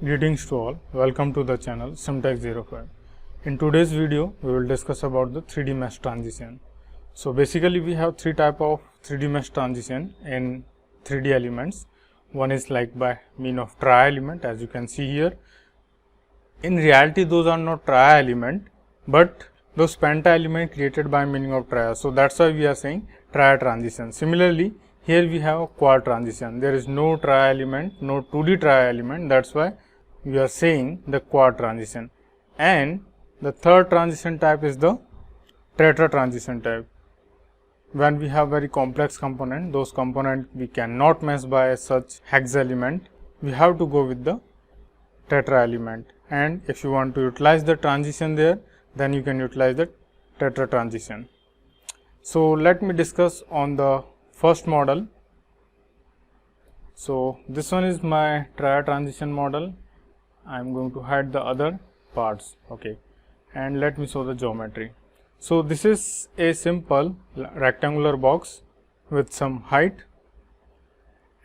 Greetings to all, welcome to the channel Simtech05. In today's video, we will discuss about the 3D mesh transition. So basically we have three type of 3D mesh transition in 3D elements. One is like by mean of tri-element, as you can see here. In reality those are not tri-element, but those penta-element created by meaning of tri. So that's why we are saying tri-transition. Similarly, here we have a quad transition. There is no tri-element, no 2D tri-element. That's why we are saying the quad transition. And the third transition type is the tetra transition type. When we have very complex component, those component we cannot mesh by such hex element. We have to go with the tetra element. And if you want to utilize the transition there, then you can utilize the tetra transition. So let me discuss on the first model. So this one is my tri transition model. I am going to hide the other parts, okay, and let me show the geometry. So this is a simple rectangular box with some height,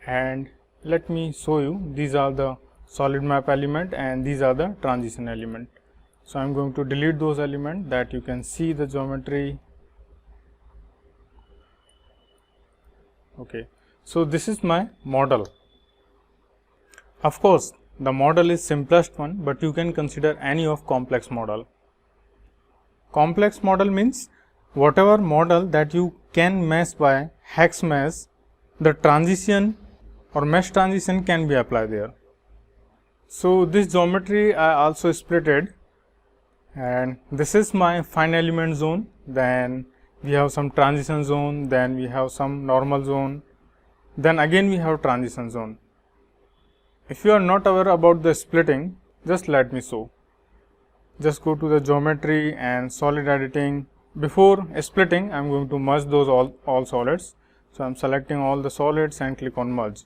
and let me show you, these are the solid map element and these are the transition element. So I am going to delete those elements that you can see the geometry. Okay, so this is my model. Of course, the model is simplest one, but you can consider any of complex model. Complex model means whatever model that you can mesh by hex mesh, the transition or mesh transition can be applied there. So this geometry I also splitted, and this is my fine element zone. Then we have some transition zone, then we have some normal zone, then again we have transition zone. If you are not aware about the splitting, just let me show. Just go to the geometry and solid editing. Before splitting, I am going to merge those all solids. So I am selecting all the solids and click on merge.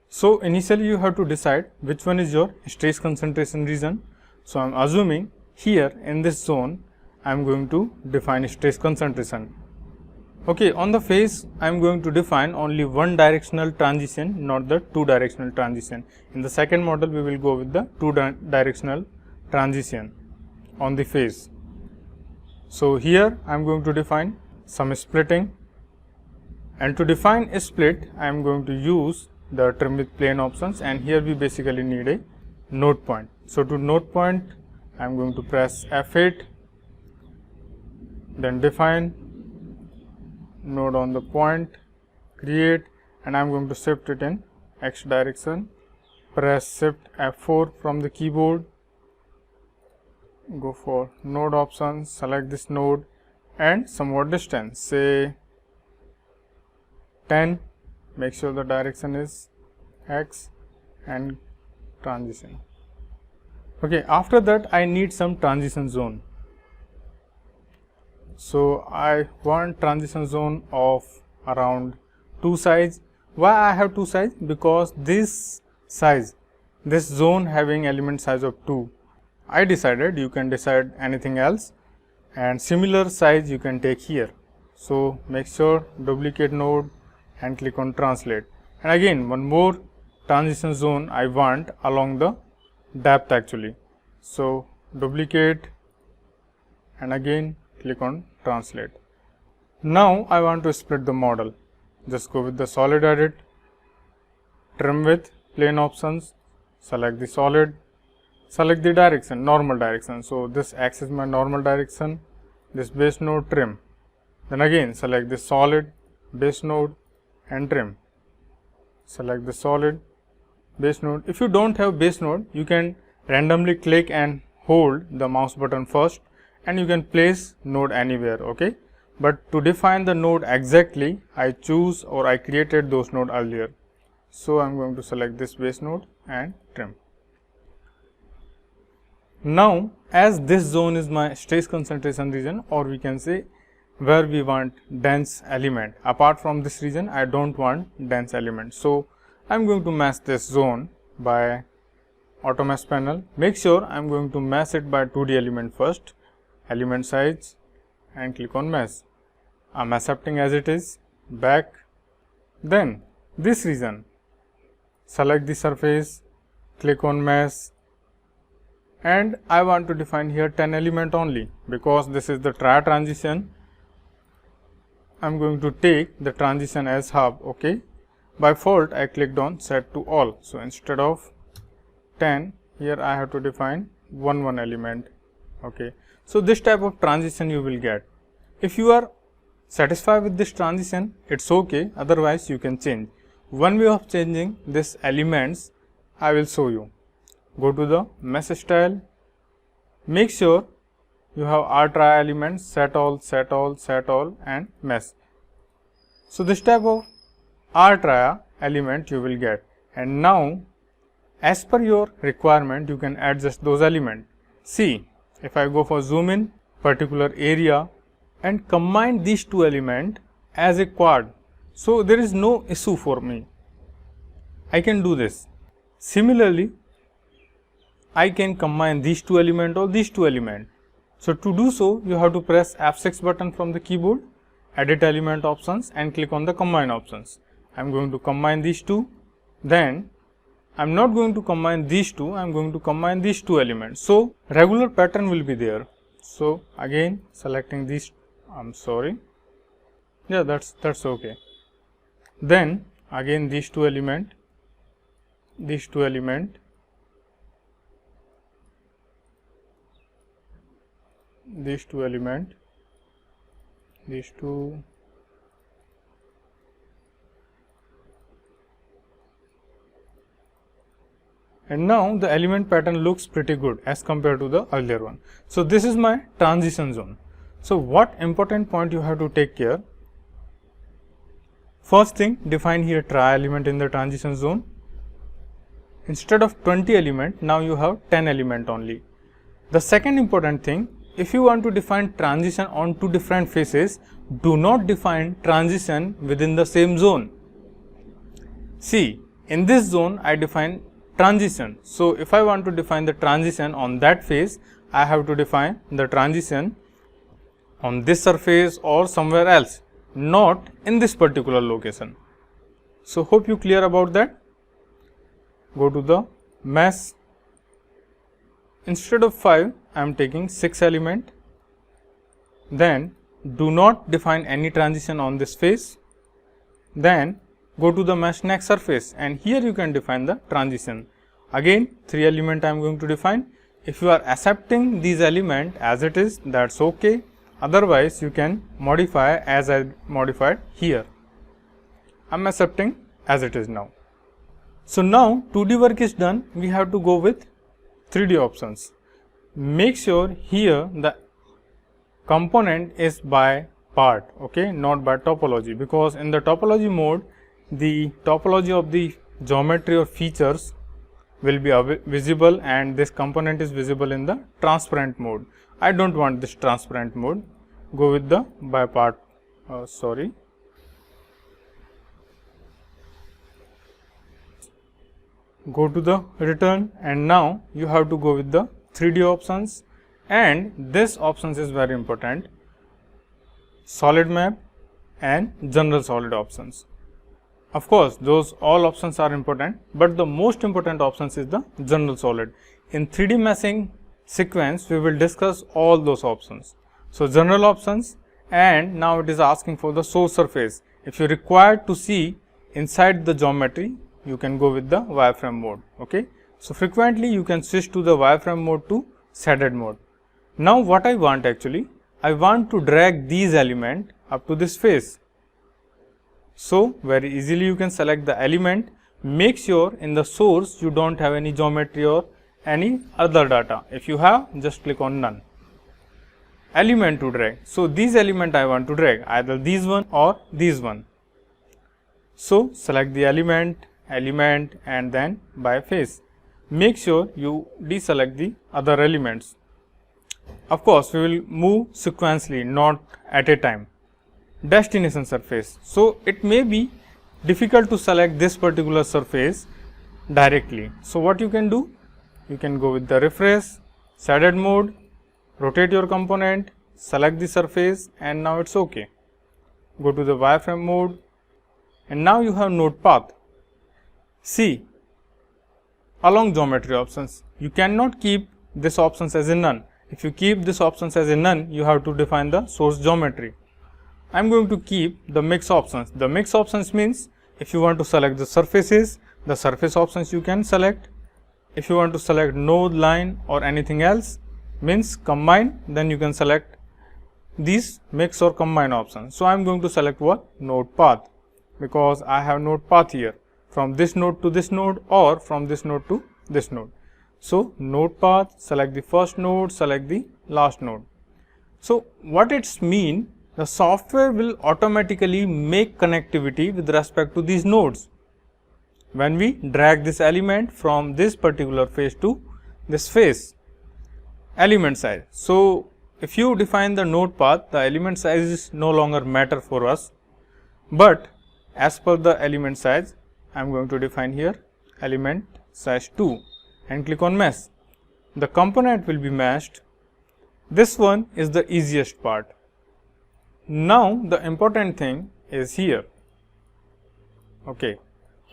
So initially you have to decide which one is your stress concentration region. So I am assuming here in this zone, I am going to define stress concentration. Okay, on the face I am going to define only one directional transition, not the two directional transition. In the second model we will go with the two directional transition on the face. So here I am going to define some splitting, and to define a split I am going to use the trim with plane options, and here we basically need a node point. So to node point I am going to press F8, then define node on the point, create, and I am going to shift it in x direction. Press shift F4 from the keyboard, go for node options, select this node and somewhat distance, say 10, make sure the direction is x and transition. Okay, after that I need some transition zone. So I want transition zone of around 2 size. Why I have 2 size? Because this size, this zone having element size of 2. I decided, you can decide anything else, and similar size you can take here. So make sure duplicate node and click on translate. And again one more transition zone I want along the depth actually. So duplicate and again click on translate. Now I want to split the model. Just go with the solid edit, trim with plane options, select the solid, select the direction, normal direction. So this x is my normal direction, this base node trim. Then again select the solid, base node and trim. Select the solid, base node. If you don't have base node, you can randomly click and hold the mouse button first, and you can place node anywhere, okay. But to define the node exactly, I choose or I created those node earlier. So I am going to select this base node and trim. Now as this zone is my stress concentration region, or we can say where we want dense element, apart from this region I don't want dense element. So I am going to mesh this zone by auto mesh panel. Make sure I am going to mesh it by 2D element first, element size, and click on mesh. I am accepting as it is, back. Then this region, select the surface, click on mesh, and I want to define here 10 element only, because this is the tria transition. I am going to take the transition as hub. Okay. By default I clicked on set to all. So, instead of 10, here I have to define one element. Okay. So, this type of transition you will get. If you are satisfied with this transition, it is okay, otherwise you can change. One way of changing this elements I will show you. Go to the mesh style, make sure you have R-tria elements, set all, set all, set all and mesh. So, this type of R-tria element you will get, and now as per your requirement you can adjust those elements. See, if I go for zoom in particular area and combine these two elements as a quad, so there is no issue for me, I can do this. Similarly, I can combine these two elements or these two elements. So, to do so you have to press F6 button from the keyboard, edit element options and click on the combine options. I am going to combine these two, then I am not going to combine these two, I am going to combine these two elements. So, regular pattern will be there. So, again selecting these, I am sorry, yeah, that's okay. Then again these two element, these two element, these two element, these two, and now the element pattern looks pretty good as compared to the earlier one. So, this is my transition zone. So, what important point you have to take care? First thing, define here tria element in the transition zone. Instead of 20 element, now you have 10 element only. The second important thing, if you want to define transition on two different faces, do not define transition within the same zone. See, in this zone I define transition. So, if I want to define the transition on that face, I have to define the transition on this surface or somewhere else, not in this particular location. So, hope you clear about that. Go to the mesh. Instead of 5, I am taking 6 element. Then do not define any transition on this face. Then go to the mesh next surface, and here you can define the transition. Again 3 element I am going to define. If you are accepting these element as it is, that is okay. Otherwise you can modify as I modified here. I am accepting as it is now. So, now 2D work is done, we have to go with 3D options. Make sure here the component is by part, okay, not by topology, because in the topology mode the topology of the geometry or features will be visible and this component is visible in the transparent mode. I do not want this transparent mode, go with the by part, go to the return, and now you have to go with the 3D options, and this options is very important, solid map and general solid options. Of course, those all options are important, but the most important options is the general solid. In 3D meshing sequence, we will discuss all those options. So, general options, and now it is asking for the source surface. If you require to see inside the geometry, you can go with the wireframe mode. Okay. So, frequently you can switch to the wireframe mode to shaded mode. Now, what I want actually, I want to drag these element up to this face. So, very easily you can select the element, make sure in the source you do not have any geometry or any other data. If you have, just click on none. Element to drag. So, these element I want to drag, either these one or these one. So, select the element and then by face. Make sure you deselect the other elements. Of course, we will move sequentially, not at a time. Destination surface. So, it may be difficult to select this particular surface directly. So, what you can do? You can go with the refresh, shaded mode, rotate your component, select the surface, and now it is okay. Go to the wireframe mode, and now you have node path. See, along geometry options. You cannot keep this options as a none. If you keep this options as a none, you have to define the source geometry. I am going to keep the mix options. The mix options means if you want to select the surfaces, the surface options you can select. If you want to select node, line or anything else, means combine, then you can select these mix or combine options. So, I am going to select what? Node path, because I have node path here from this node to this node or from this node to this node. So, node path, select the first node, select the last node. So, what it's mean? The software will automatically make connectivity with respect to these nodes when we drag this element from this particular face to this face element size. So, if you define the node path, the element size is no longer matter for us, but as per the element size, I am going to define here element size 2 and click on mesh. The component will be meshed. This one is the easiest part. Now, the important thing is here. Okay.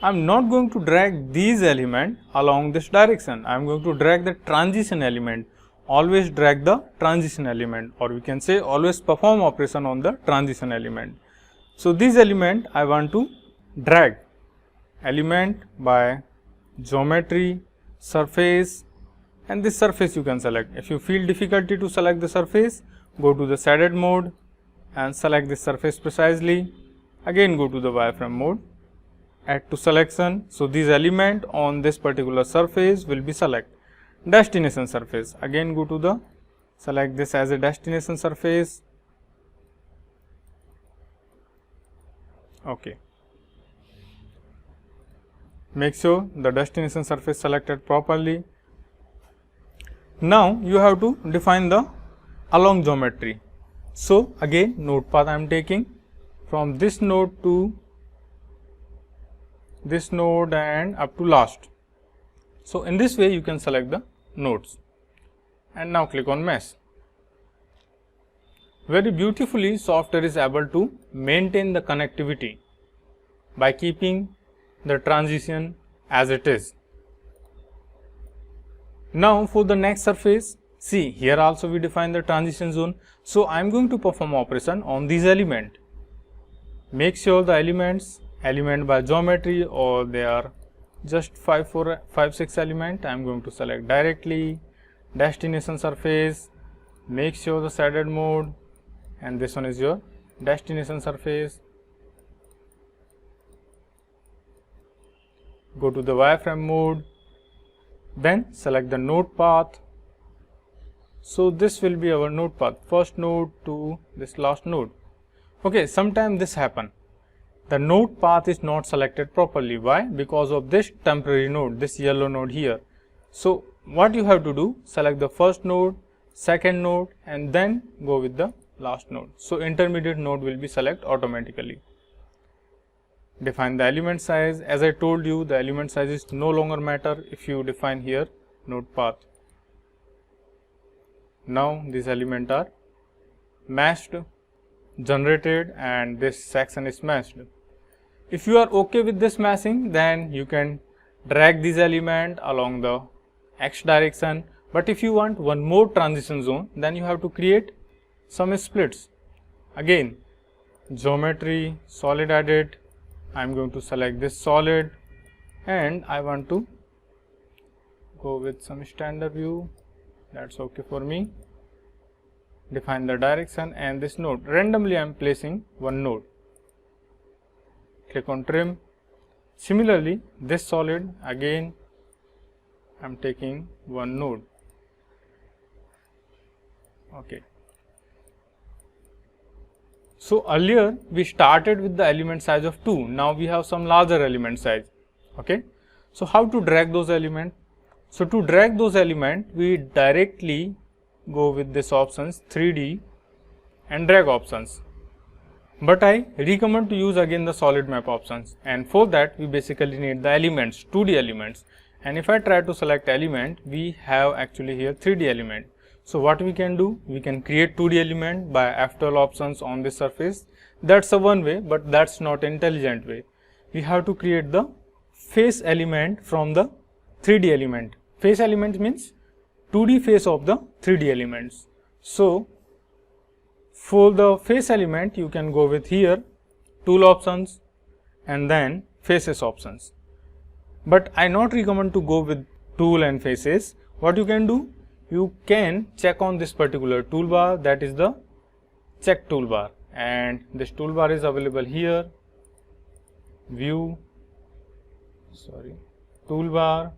I am not going to drag these elements along this direction. I am going to drag the transition element. Always drag the transition element, or we can say always perform operation on the transition element. So, this element I want to drag element by geometry, surface, and this surface you can select. If you feel difficulty to select the surface, go to the shaded mode and select this surface precisely. Again go to the wireframe mode, add to selection. So, this element on this particular surface will be select. Destination surface, again go to the select this as a destination surface. Okay. Make sure the destination surface selected properly. Now, you have to define the along geometry. So, again node path I am taking from this node to this node and up to last. So, in this way you can select the nodes and now click on mesh. Very beautifully software is able to maintain the connectivity by keeping the transition as it is. Now, for the next surface, see here also we define the transition zone. So, I am going to perform operation on these element. Make sure the elements element by geometry or they are just 5, 6 element. I am going to select directly destination surface, make sure the shaded mode, and this one is your destination surface. Go to the wireframe mode, then select the node path. So, this will be our node path, first node to this last node. Okay, sometimes this happen. The node path is not selected properly. Why? Because of this temporary node, this yellow node here. So, what you have to do? Select the first node, second node, and then go with the last node. So, intermediate node will be select automatically. Define the element size. As I told you, the element size is no longer matter if you define here node path. Now, these elements are meshed, generated, and this section is meshed. If you are okay with this meshing, then you can drag this element along the x direction. But if you want one more transition zone, then you have to create some splits. Again, geometry, solid edit. I am going to select this solid and I want to go with some standard view. That's okay for me. Define the direction and this node. Randomly I am placing one node. Click on trim. Similarly, this solid again I am taking one node. Okay. So, earlier we started with the element size of 2. Now, we have some larger element size. Okay. So, how to drag those elements? So, to drag those elements, we directly go with this options 3D and drag options. But I recommend to use again the solid map options, and for that we basically need the elements, 2D elements. And if I try to select element, we have actually here 3D element. So, what we can do? We can create 2D element by F12 options on this surface. That's a one way, but that's not intelligent way. We have to create the face element from the 3D element. Face element means 2D face of the 3D elements. So for the face element you can go with here tool options and then faces options, but I not recommend to go with tool and faces. What you can do, you can check on this particular toolbar, that is the check toolbar, and this toolbar is available here, view, toolbar,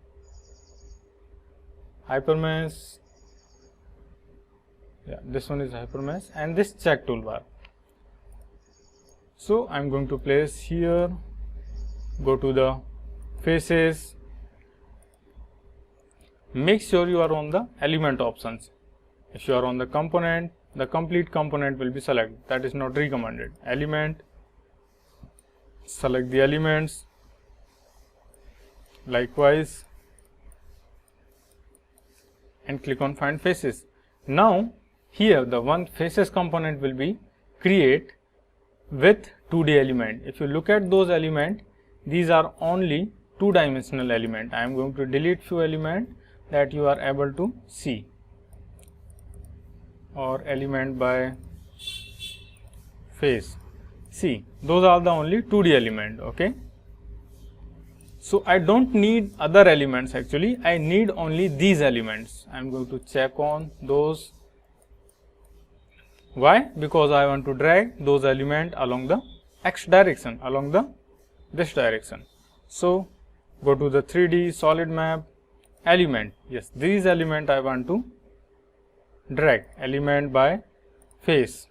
hypermesh, this one is hypermesh, and this check toolbar. So I am going to place here, go to the faces, make sure you are on the element options. If you are on the component, the complete component will be selected, that is not recommended. Element, select the elements, likewise, and click on find faces. Now here the one faces component will be create with 2D element. If you look at those element, these are only 2-dimensional element. I am going to delete few element that you are able to see, or element by face. See, those are the only 2D element. Okay. So I don't need other elements, actually I need only these elements. I am going to check on those. Why? Because I want to drag those elements along the x direction, along the this direction. So go to the 3D solid map, element, yes, these element I want to drag, element by face,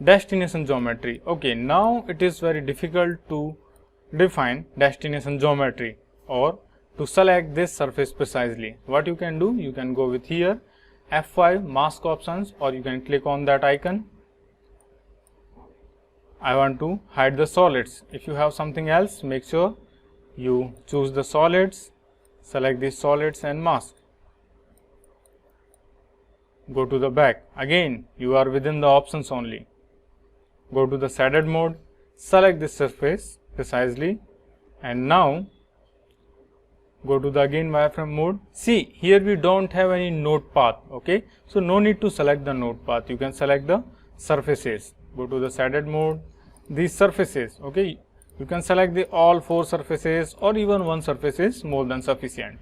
destination geometry. Okay, now it is very difficult to define destination geometry or to select this surface precisely. What you can do, you can go with here F5 mask options, or you can click on that icon. I want to hide the solids. If you have something else, make sure you choose the solids, select the solids and mask. Go to the back, again you are within the options only. Go to the shaded mode, select this surface precisely, and now go to the again wireframe mode. See, here we don't have any node path. Okay, so no need to select the node path, you can select the surfaces. Go to the shaded mode, these surfaces. Okay, you can select the all 4 surfaces, or even one surface is more than sufficient.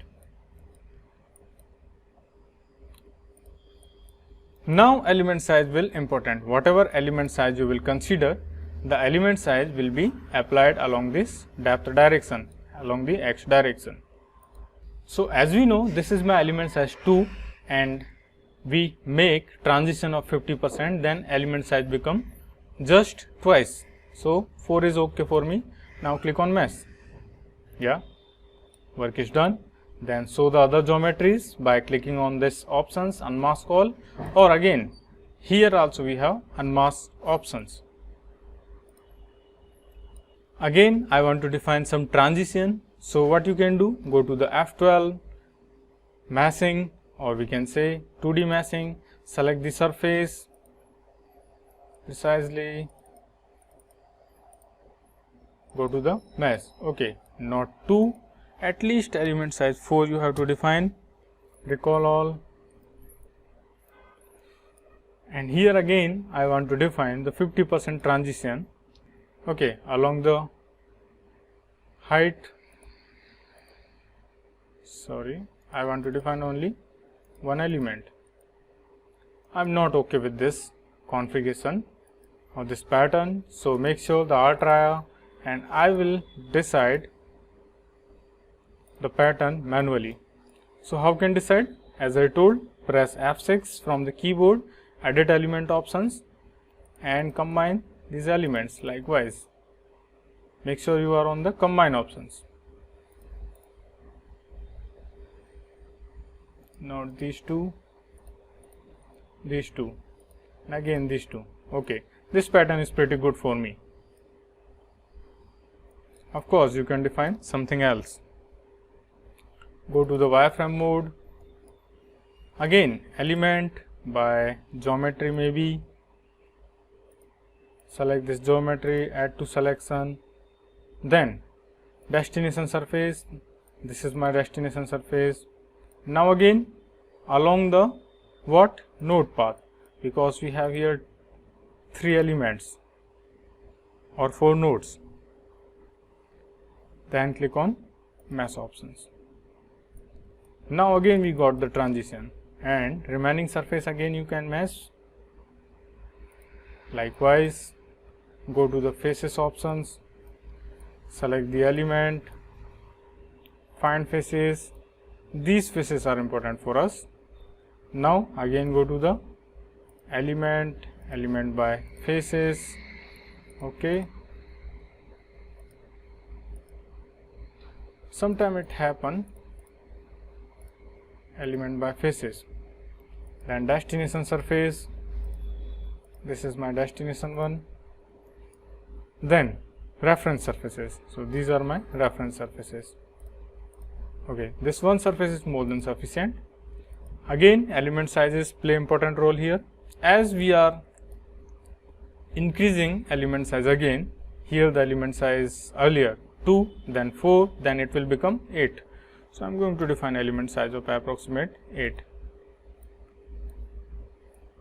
Now element size will important. Whatever element size you will consider, the element size will be applied along this depth direction, along the x direction. So as we know, this is my element size 2 and we make transition of 50%, then element size become just twice. So 4 is okay for me. Now click on mesh. Yeah, work is done. Then show the other geometries by clicking on this options, unmask all, or again here also we have unmask options. Again I want to define some transition. So what you can do, go to the F12 meshing, or we can say 2D meshing, select the surface precisely, go to the mesh. Okay, not 2, at least element size 4 you have to define, recall all, and here again I want to define the 50% transition. Okay, along the height, I want to define only one element. I am not okay with this configuration of this pattern, so make sure the R-tria, and I will decide the pattern manually. So how can decide? As I told, press F6 from the keyboard, edit element options and combine these elements. Likewise, make sure you are on the combine options. Not these two, and again these two. Okay, this pattern is pretty good for me. Of course, you can define something else. Go to the wireframe mode, again element by geometry, maybe select this geometry, add to selection, then destination surface, This is my destination surface. Now again along the what node path, because we have here 3 elements or 4 nodes. Then click on mesh options. Now again we got the transition, and remaining surface again you can mesh. Likewise, go to the faces options, select the element, find faces. These faces are important for us. Now again go to the element by faces. Okay, sometime it happen element by faces. Then destination surface, this is my destination one. Then reference surfaces, so these are my reference surfaces. Okay, this one surface is more than sufficient. Again element sizes play important role here. As we are increasing element size, again here the element size earlier 2, then 4, then it will become 8. So I am going to define element size of approximate 8.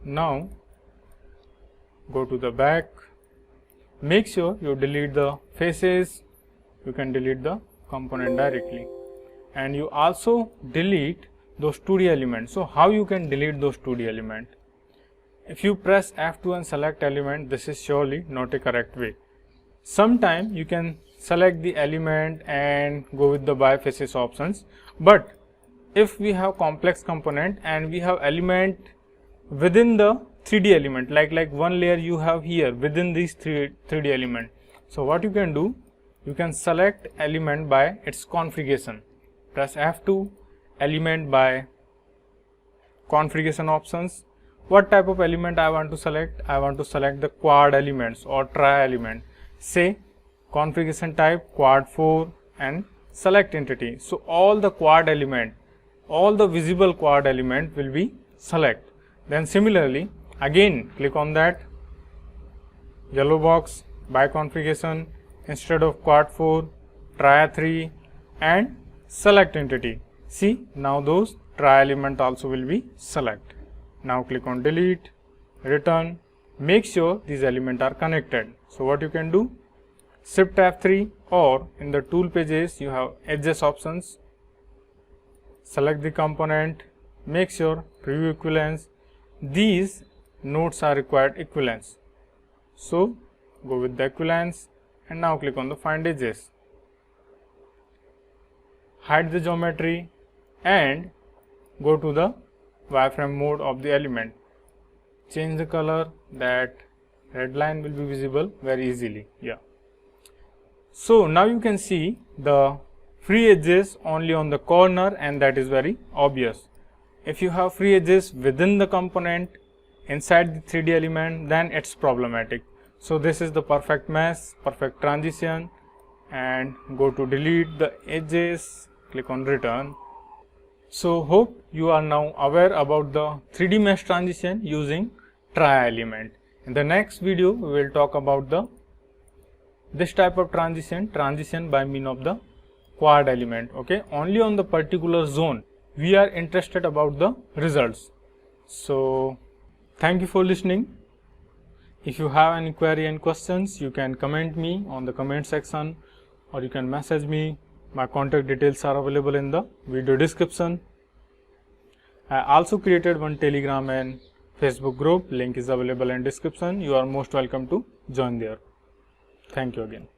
Now go to the back, make sure you delete the faces. You can delete the component directly, and you also delete those 2D elements. So how you can delete those 2D element? If you press F2 and select element, this is surely not a correct way. Sometime you can select the element and go with the bifaces options, but if we have complex component and we have element within the 3D element, like one layer you have here within these 3D element. So what you can do, you can select element by its configuration. Press F2, element by configuration options. What type of element I want to select? I want to select the quad elements or tri element. Say configuration type quad 4 and select entity. So all the quad element, all the visible quad element will be select. Then similarly again click on that yellow box by configuration, instead of quad 4 try 3 and select entity. See, now those try element also will be select. Now click on delete, return, make sure these elements are connected. So what you can do, shift F3, or in the tool pages you have edges options, select the component, make sure preview equivalence. These nodes are required equivalence, so go with the equivalence, and now click on the find edges, hide the geometry and go to the wireframe mode of the element, change the color, that red line will be visible very easily. Yeah, so now you can see the free edges only on the corner, and that is very obvious. If you have free edges within the component inside the 3D element, then it's problematic. So this is the perfect mesh, perfect transition, and go to delete the edges, click on return. So hope you are now aware about the 3D mesh transition using tri element. In the next video we will talk about this type of transition by means of the quad element. Okay, only on the particular zone we are interested about the results. So thank you for listening. If you have any query and questions, you can comment me on the comment section, or you can message me. My contact details are available in the video description. I also created one Telegram and Facebook group, link is available in description. You are most welcome to join there. Thank you again.